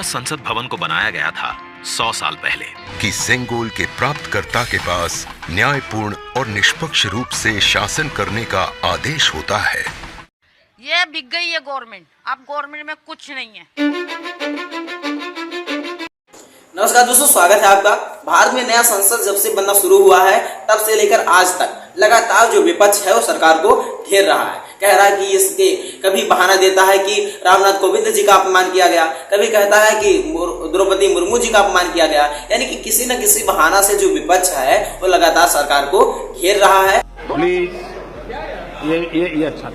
संसद भवन को बनाया गया था 100 साल पहले कि सेंगोल के प्राप्तकर्ता के पास न्यायपूर्ण और निष्पक्ष रूप से शासन करने का आदेश होता है। ये बिक गई है गवर्नमेंट, अब गवर्नमेंट में कुछ नहीं है। नमस्कार दोस्तों, स्वागत है आपका। भारत में नया संसद जब से बनना शुरू हुआ है तब से लेकर आज तक लगातार जो विपक्ष है वो सरकार को घेर रहा है। कह रहा है कि इसके कभी बहाना देता है कि रामनाथ कोविंद जी का अपमान किया गया, कभी कहता है कि द्रौपदी मुर्मू जी का अपमान किया गया। यानी कि किसी न किसी बहाना से जो विपक्ष है वो लगातार सरकार को घेर रहा है। प्लीज ये अच्छा।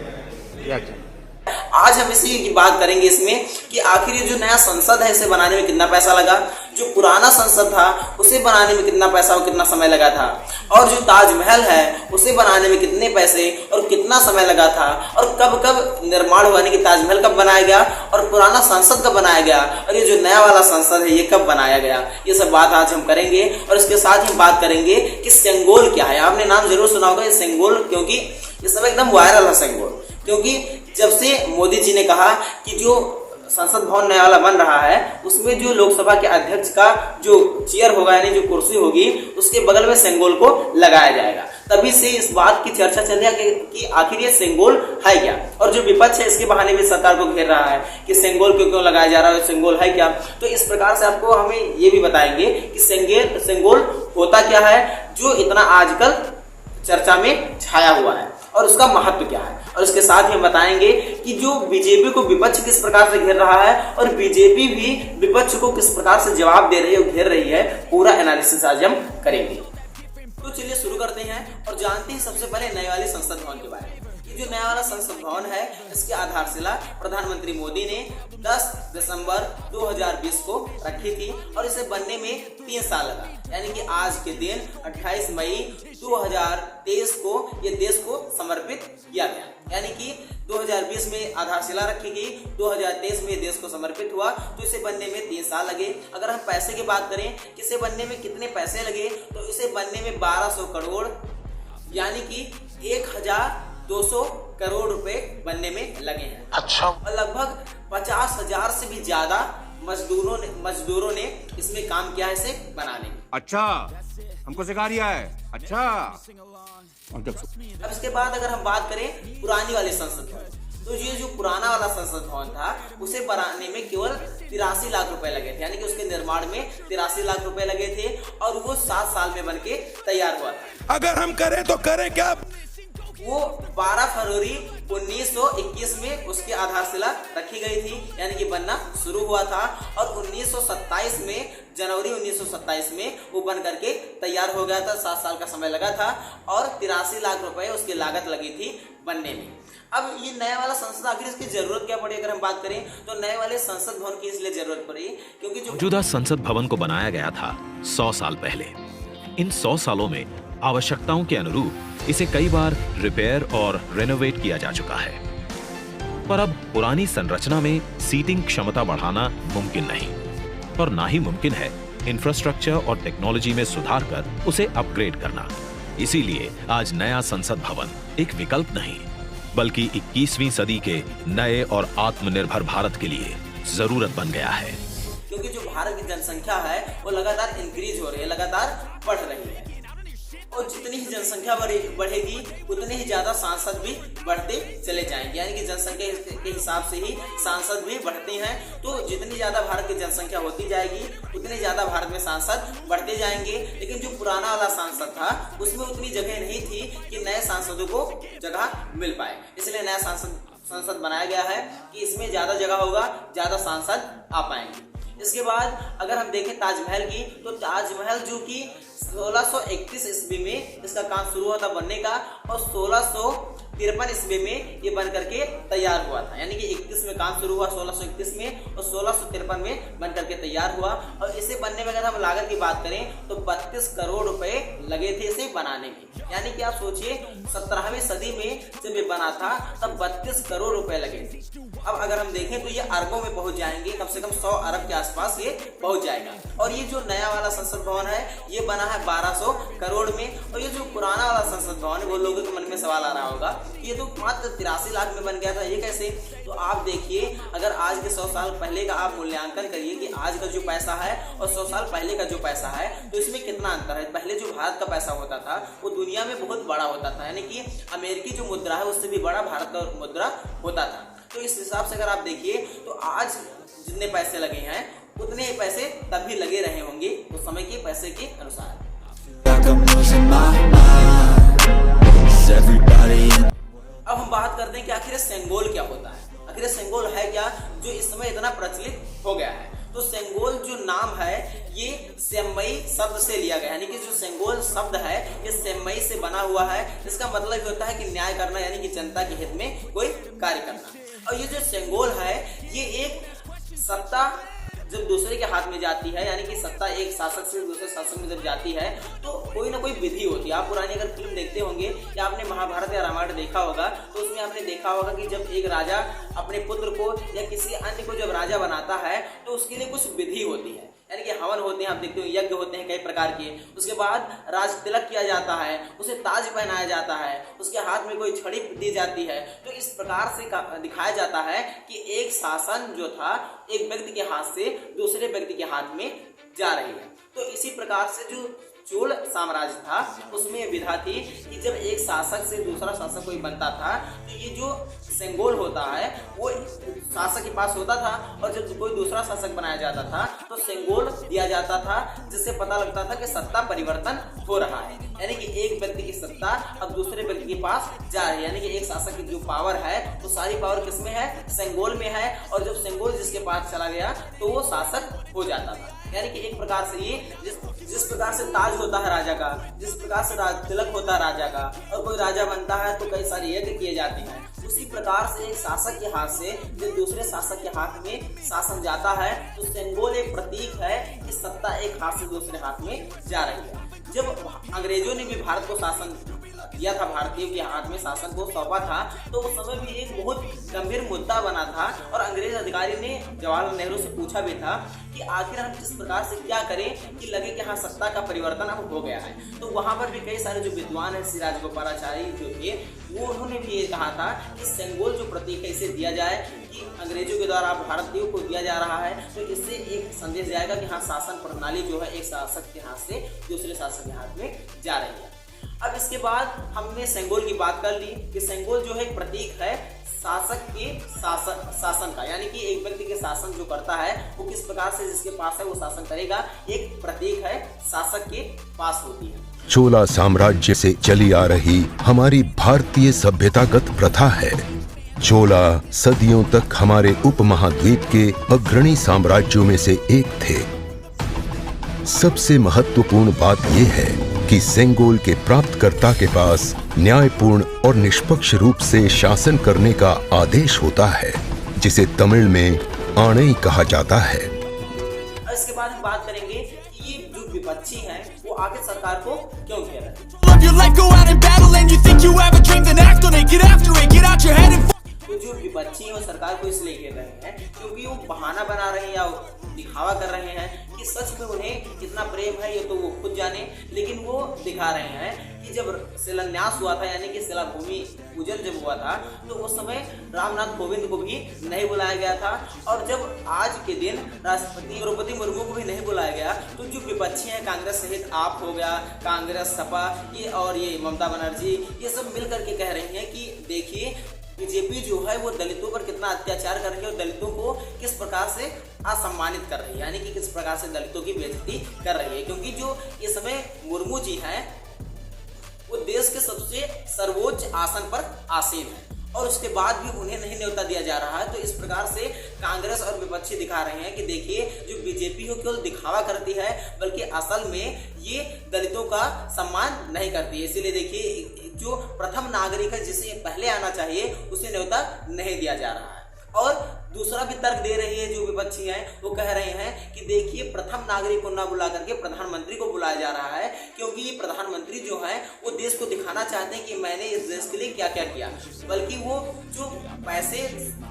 आज हम इसी की बात करेंगे इसमें कि आखिर ये जो नया संसद है इसे बनाने में कितना पैसा लगा, जो पुराना संसद था उसे बनाने में कितना पैसा और कितना समय लगा था, और जो ताजमहल है उसे बनाने में कितने पैसे और कितना समय लगा था, और कब कब निर्माण हुआ, यानी कि ताजमहल कब बनाया गया और पुराना संसद कब बनाया गया, और ये जो नया वाला संसद है ये कब बनाया गया। ये सब बात आज हम करेंगे। और इसके साथ ही हम बात करेंगे कि सेंगोल क्या है। आपने नाम जरूर सुना होगा ये सेंगोल, क्योंकि इस समय एकदम वायरल है सेंगोल। क्योंकि जब से मोदी जी ने कहा कि जो संसद भवन नया वाला बन रहा है उसमें जो लोकसभा के अध्यक्ष का जो चेयर होगा, यानी जो कुर्सी होगी, उसके बगल में सेंगोल को लगाया जाएगा, तभी से इस बात की चर्चा चल रही है कि आखिर ये सेंगोल है क्या। और जो विपक्ष है इसके बहाने भी सरकार को घेर रहा है कि सेंगोल क्यों लगाया जा रहा है, सेंगोल है क्या। तो इस प्रकार से आपको हमें ये भी बताएंगे कि सेंगोल होता क्या है जो इतना आजकल चर्चा में छाया हुआ है, और उसका महत्व क्या है। और इसके साथ ही हम बताएंगे कि जो बीजेपी को विपक्ष किस प्रकार से घेर रहा है और बीजेपी भी विपक्ष को किस प्रकार से जवाब दे रही है और घेर रही है, पूरा एनालिसिस आज हम करेंगे। तो चलिए शुरू करते हैं और जानते हैं सबसे पहले नए वाले संसद भवन के बारे में। जो नया वाला संसद भवन है इसकी आधारशिला प्रधानमंत्री मोदी ने 10 दिसंबर 2020 को रखी थी और इसे बनने में 3 साल लगा। यानी कि आज के दिन 28 मई 2023 को ये देश को समर्पित किया गया। यानी कि 2020 में आधारशिला रखी गई, 2023 में देश को समर्पित हुआ, तो इसे बनने में 3 साल लगे। अगर हम पैसे की बात करें कि इसे बनने में कितने पैसे लगे, तो इसे बनने में 1200 करोड़ यानी कि 1200 करोड़ रुपए बनने में लगे हैं। अच्छा। और लगभग 50,000 से भी ज्यादा मजदूरों ने इसमें काम किया है इसे बनाने में। अच्छा, हमको सिखा दिया है। अच्छा। अब इसके बाद अगर हम बात करें पुरानी वाली संसद भवन, तो ये जो पुराना वाला संसद भवन था उसे बनाने में केवल 83 लाख रुपए लगे थे। यानी कि उसके निर्माण में 83 लाख रुपए लगे थे और वो 7 साल में बनके तैयार हुआ था। अगर हम करें तो करें क्या? वो 12 फरवरी 1921 में उसकी आधारशिला रखी गई थी, यानी कि बनना शुरू हुआ था। और 1927 में जनवरी 1927 में वो बन करके तैयार हो गया था। 7 साल का समय लगा था और 83 लाख रुपए उसकी लागत लगी थी बनने में। अब ये नया वाला संसद, आखिर इसकी जरूरत क्या पड़ी अगर हम बात करें तो नए वाले संसद भवन की इसलिए जरूरत पड़ी क्योंकि जो मौजूदा संसद भवन को बनाया गया था 100 साल पहले। इन 100 सालों में आवश्यकताओं के अनुरूप इसे कई बार रिपेयर और रेनोवेट किया जा चुका है, पर अब पुरानी संरचना में सीटिंग क्षमता बढ़ाना मुमकिन नहीं, और ना ही मुमकिन है इंफ्रास्ट्रक्चर और टेक्नोलॉजी में सुधार कर उसे अपग्रेड करना। इसीलिए आज नया संसद भवन एक विकल्प नहीं बल्कि 21वीं सदी के नए और आत्मनिर्भर भारत के लिए जरूरत बन गया है। क्योंकि जो भारत की जनसंख्या है वो लगातार इंक्रीज हो रही है, लगातार बढ़ रही है, और जितनी ही जनसंख्या बढ़ेगी उतने ही ज्यादा सांसद भी बढ़ते चले जाएंगे। यानी कि जनसंख्या के हिसाब से ही सांसद भी बढ़ते हैं। तो जितनी ज्यादा भारत की जनसंख्या होती जाएगी उतने ज्यादा भारत में सांसद बढ़ते जाएंगे। लेकिन जो पुराना वाला सांसद था उसमें उतनी जगह नहीं थी कि नए सांसदों को जगह मिल पाए, इसलिए नया संसद बनाया गया है कि इसमें ज्यादा जगह होगा, ज्यादा सांसद आ पाएंगे। इसके बाद अगर हम देखें ताजमहल की, तो ताजमहल जो कि 1631 ईस्वी में इसका काम शुरू हुआ था बनने का और 1653 ईस्वी में ये बन करके तैयार हुआ था। यानी कि 21 में काम शुरू हुआ 1631 में और 1653 में बन करके तैयार हुआ। और इसे बनने में अगर हम लागत की बात करें तो 32 करोड़ रुपए लगे थे इसे बनाने में। यानी कि आप सोचिए 17वीं सदी में जब ये बना था तब 32 करोड़ रुपए लगे थे। अब अगर हम देखें तो ये अरबों में पहुंच जाएंगे, कम से कम 100 अरब के आसपास ये पहुंच जाएगा। और ये जो नया वाला संसद भवन है ये बना है 1200 करोड़ में, और ये जो पुराना वाला संसद भवन है वो लोगों के मन में सवाल आ रहा होगा ये तो मात्र 83 लाख में बन गया था, ये कैसे? तो आप देखिए, अगर आज के 100 साल पहले का आप मूल्यांकन करिए कि आज का जो पैसा है और 100 साल पहले का जो पैसा है तो इसमें कितना अंतर है। पहले जो भारत का पैसा होता था वो दुनिया में बहुत बड़ा होता था, यानी कि अमेरिकी जो मुद्रा है उससे भी बड़ा भारत का मुद्रा होता था। तो इस हिसाब से अगर आप देखिए तो आज जितने पैसे लगे हैं उतने ही पैसे तब भी लगे रहे होंगे उस समय के पैसे के अनुसार। अब हम बात करते हैं कि आखिर सेंगोल क्या होता है। आखिर सेंगोल है क्या जो इस समय इतना प्रचलित हो गया है? तो सेंगोल जो नाम है ये सेम्मई शब्द से लिया गया, यानी कि जो सेंगोल शब्द है ये सेम्मई से बना हुआ है। इसका मतलब होता है कि न्याय करना, यानी कि जनता के हित में कोई कार्य करना। और ये जो सेंगोल है ये एक सत्ता जब दूसरे के हाथ में जाती है, यानी कि सत्ता एक शासक से दूसरे शासक में जब जाती है तो कोई ना कोई विधि होती है। आप पुरानी अगर फिल्म देखते होंगे या आपने महाभारत या रामायण देखा होगा तो उसमें आपने देखा होगा कि जब एक राजा अपने पुत्र को या किसी अन्य को जब राजा बनाता है तो उसके लिए कुछ विधि होती है, यानी कि हवन होते हैं, आप देखते हो यज्ञ होते हैं कई प्रकार के। उसके बाद राज तिलक किया जाता है, उसे ताज पहनाया जाता है, उसके हाथ में कोई छड़ी दी जाती है। तो इस प्रकार से दिखाया जाता है कि एक शासन जो था एक व्यक्ति के हाथ से दूसरे व्यक्ति के हाथ में जा रही है। तो इसी प्रकार से जो चोल साम्राज्य था उसमें विधा थी कि जब एक शासक से दूसरा शासक कोई बनता था तो ये जो सेंगोल होता है वो शासक के पास होता था, और जब कोई दूसरा शासक बनाया जाता था तो सेंगोल दिया जाता था, जिससे पता लगता था कि सत्ता परिवर्तन हो रहा है, यानी कि एक व्यक्ति की सत्ता अब दूसरे व्यक्ति के पास जा रही है। यानी कि एक शासक की जो पावर है वो सारी पावर किसमें है? सेंगोल में है, और जब सेंगोल जिसके पास चला गया तो वो शासक हो जाता था। यानी कि एक प्रकार से ये जिस प्रकार से ताज होता है राजा का, जिस प्रकार से तिलक होता है राजा का, और कोई राजा बनता है तो कई सारे यज्ञ किए जाते हैं, उसी प्रकार से एक शासक के हाथ से जब दूसरे शासक के हाथ में शासन जाता है तो सेंगोल एक प्रतीक है कि सत्ता एक हाथ से दूसरे हाथ में जा रही है। जब अंग्रेजों ने भी भारत को शासन दिया था, भारतीयों के हाथ में शासन को सौंपा था, तो उस समय भी एक बहुत गंभीर मुद्दा बना था, और अंग्रेज अधिकारी ने जवाहरलाल नेहरू से पूछा भी था कि आखिर हम किस प्रकार से क्या करें कि लगे कि हाँ सत्ता का परिवर्तन अब हो गया है। तो वहां पर भी कई सारे जो विद्वान है, श्री राजगोपालाचारी जो थे, वो उन्होंने भी ये कहा था कि सेंगोल जो प्रतीक है इसे दिया जाए कि अंग्रेजों के द्वारा भारतीयों को दिया जा रहा है, तो इससे एक संदेश जाएगा कि हाँ शासन प्रणाली जो है एक शासक के हाथ से दूसरे शासक के हाथ में जा रही है। अब इसके बाद हमने सेंगोल की बात कर ली कि सेंगोल जो है एक प्रतीक है शासक के शासन का, यानी कि एक व्यक्ति के शासन जो करता है वो किस प्रकार से जिसके पास है वो शासन करेगा, एक प्रतीक है शासक के पास होती है। चोला साम्राज्य से चली आ रही हमारी भारतीय सभ्यतागत प्रथा है। चोला सदियों तक हमारे उपमहाद्वीप के अग्रणी साम्राज्यों में से एक थे। सबसे महत्वपूर्ण बात यह है कि सेंगोल के प्राप्तकर्ता के पास न्यायपूर्ण और निष्पक्ष रूप से शासन करने का आदेश होता है, जिसे तमिल में आणई कहा जाता है। इसके बाद हम बात करेंगे कि ये जो विपक्षी हैं वो आगे सरकार को क्यों घेर रहे हैं। तो जो विपक्षी हैं वो सरकार को इसलिए घेर रहे हैं क्योंकि वो बहाना बना रहे हैं या दिखावा कर रहे हैं कि सच में उन्हें कितना प्रेम है ये तो वो खुद जाने, लेकिन वो दिखा रहे हैं कि जब शिलान्यास हुआ था, यानी कि शिला भूमि पूजन जब हुआ था, तो उस समय रामनाथ कोविंद को भी नहीं बुलाया गया था, और जब आज के दिन राष्ट्रपति द्रौपदी मुर्मू को भी नहीं बुलाया गया, तो जो विपक्षी हैं कांग्रेस सहित आप हो गया, कांग्रेस, सपा ये और ये ममता बनर्जी, ये सब मिल करके कह रही हैं कि देखिए बीजेपी जो है वो दलितों पर कितना अत्याचार कर रही है और दलितों को किस प्रकार से असम्मानित कर रही है, यानी कि किस प्रकार से दलितों की बेइज्जती कर रही है। क्योंकि जो इस समय मुर्मू जी हैं वो देश के सबसे सर्वोच्च आसन पर आसीन है, और उसके बाद भी उन्हें नहीं न्योता दिया जा रहा है। तो इस प्रकार से कांग्रेस और विपक्षी दिखा रहे हैं कि देखिए जो बीजेपी हो केवल दिखावा करती है, बल्कि असल में ये दलितों का सम्मान नहीं करती है। इसीलिए देखिए जो प्रथम नागरिक है जिसे पहले आना चाहिए उसे न्योता नहीं दिया जा रहा है। और दूसरा भी तर्क दे रही है जो विपक्षी हैं, वो कह रहे हैं कि देखिए प्रथम नागरिक को ना बुला करके प्रधानमंत्री को बुलाया जा रहा है, क्योंकि ये प्रधानमंत्री जो है वो देश को दिखाना चाहते हैं कि मैंने इस देश के लिए क्या क्या किया, बल्कि वो जो पैसे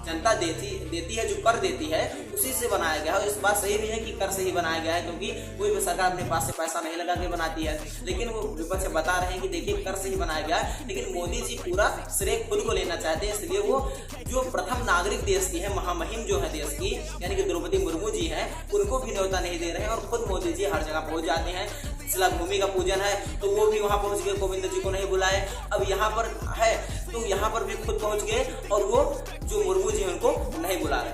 जनता देती है, जो कर देती है, उसी से बनाया गया है। इस बात सही भी है कि कर से ही बनाया गया है, क्योंकि कोई भी सरकार अपने पास से पैसा नहीं लगा के बनाती है, लेकिन वो विपक्ष बता रहे हैं कि देखिए कर से ही बनाया गया है। लेकिन मोदी जी पूरा श्रेय खुद को लेना चाहते हैं, इसलिए वो जो प्रथम नागरिक देश की है, महामहिम जो है देश की, यानी कि द्रौपदी मुर्मू जी हैं, उनको भी न्योता नहीं दे रहे हैं और खुद मोदी जी हर जगह पहुंच जाते हैं। शिला भूमि का पूजन है तो वो भी वहां पहुंच गए, कोविंद जी को नहीं बुलाए। अब यहाँ पर है तो यहाँ पर भी खुद पहुंच गए और वो जो मुर्मू जी उनको नहीं बुला रहे।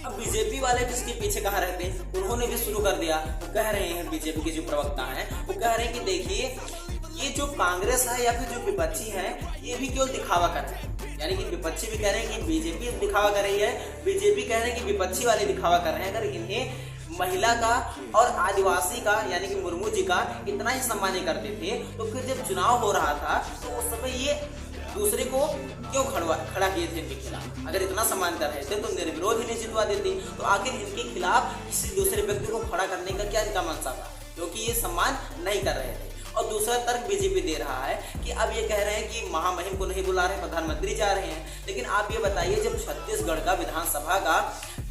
अब बीजेपी वाले भी इसके पीछे कहाँ रहते हैं, उन्होंने भी शुरू कर दिया। वो कह रहे हैं, बीजेपी के जो प्रवक्ता हैं वो कह रहे हैं कि देखिए ये जो कांग्रेस है या फिर जो विपक्षी है, ये भी केवल दिखावा कर रहे हैं। यानी कि विपक्षी भी कह रहे हैं कि बीजेपी दिखावा कर रही है, बीजेपी कह रहे हैं कि विपक्षी वाले दिखावा कर रहे हैं। अगर इन्हें महिला का और आदिवासी का यानी कि मुर्मू जी का इतना ही सम्मान करते थे, तो फिर जब चुनाव हो रहा था तो उस समय ये दूसरे को क्यों खड़ा किए थे इनके खिलाफ? अगर इतना सम्मान कर रहे थे तो निर्विरोध इन्हें जितवा देते। तो आखिर इनके खिलाफ किसी दूसरे व्यक्ति को खड़ा करने का क्या इनका मंशा था, क्योंकि ये सम्मान नहीं कर रहे थे। और दूसरा तर्क बीजेपी दे रहा है कि अब ये कह रहे हैं कि महामहिम को नहीं बुला रहे, प्रधानमंत्री जा रहे हैं। लेकिन आप ये बताइए, जब छत्तीसगढ़ का विधानसभा का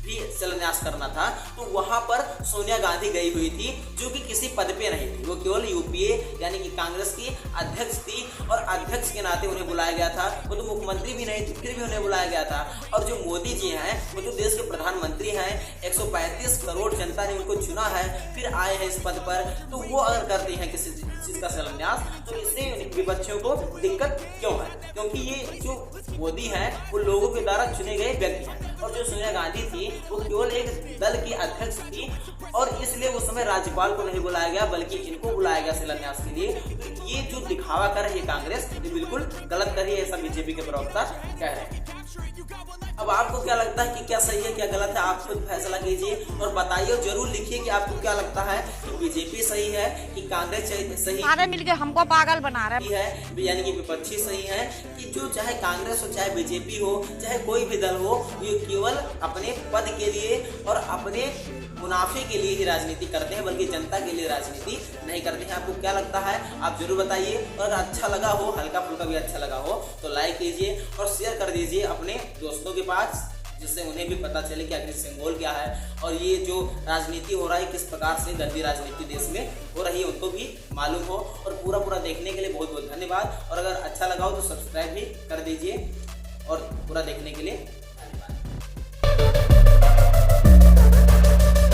भी शिलान्यास करना था तो वहां पर सोनिया गांधी गई हुई थी, जो कि किसी पद पे नहीं थी, वो केवल यूपीए यानी कि कांग्रेस की अध्यक्ष थी और अध्यक्ष के नाते उन्हें बुलाया गया था। वो तो मुख्यमंत्री भी नहीं थी, फिर भी उन्हें बुलाया गया था। और जो मोदी जी हैं वो तो देश के प्रधानमंत्री हैं, 135 करोड़ जनता ने उनको चुना है, फिर आए हैं इस पद पर। तो वो अगर करते हैं किसी चीज का शिलान्यास तो इससे विपक्षियों को दिक्कत क्यों है? क्योंकि ये जो मोदी है वो लोगों के द्वारा चुने गए व्यक्ति हैं और जो सोनिया गांधी थी वो केवल एक दल की अध्यक्ष थी और इसलिए उस समय राज्यपाल को नहीं बुलाया गया, बल्कि इनको बुलाया गया शिलान्यास के लिए। तो ये जो दिखावा कर रही है कांग्रेस, ये बिल्कुल गलत कर रही है, ऐसा बीजेपी के प्रवक्ता कह रहे हैं। अब आपको क्या लगता है कि क्या सही है क्या गलत है? आप खुद फैसला कीजिए और बताइए, जरूर लिखिए कि आपको क्या लगता है कि बीजेपी सही है कि कांग्रेस सही सारे मिलके हमको पागल बना रहे है, यानी कि विपक्षी सही है, कि जो चाहे कांग्रेस हो चाहे बीजेपी हो चाहे कोई भी दल हो, ये केवल अपने पद के लिए और अपने मुनाफे के लिए ही राजनीति करते हैं, बल्कि जनता के लिए राजनीति नहीं करते हैं। आपको क्या लगता है आप जरूर बताइए। और अच्छा लगा हो, हल्का फुल्का भी अच्छा लगा हो तो लाइक कीजिए और शेयर कर दीजिए अपने दोस्तों के पास, जिससे उन्हें भी पता चले कि आखिर सिंबल क्या है और ये जो राजनीति हो रहा है किस प्रकार से गंदी राजनीति देश में हो रही है उनको भी मालूम हो। और पूरा देखने के लिए बहुत बहुत धन्यवाद। और अगर अच्छा लगा हो तो सब्सक्राइब भी कर दीजिए और पूरा देखने के लिए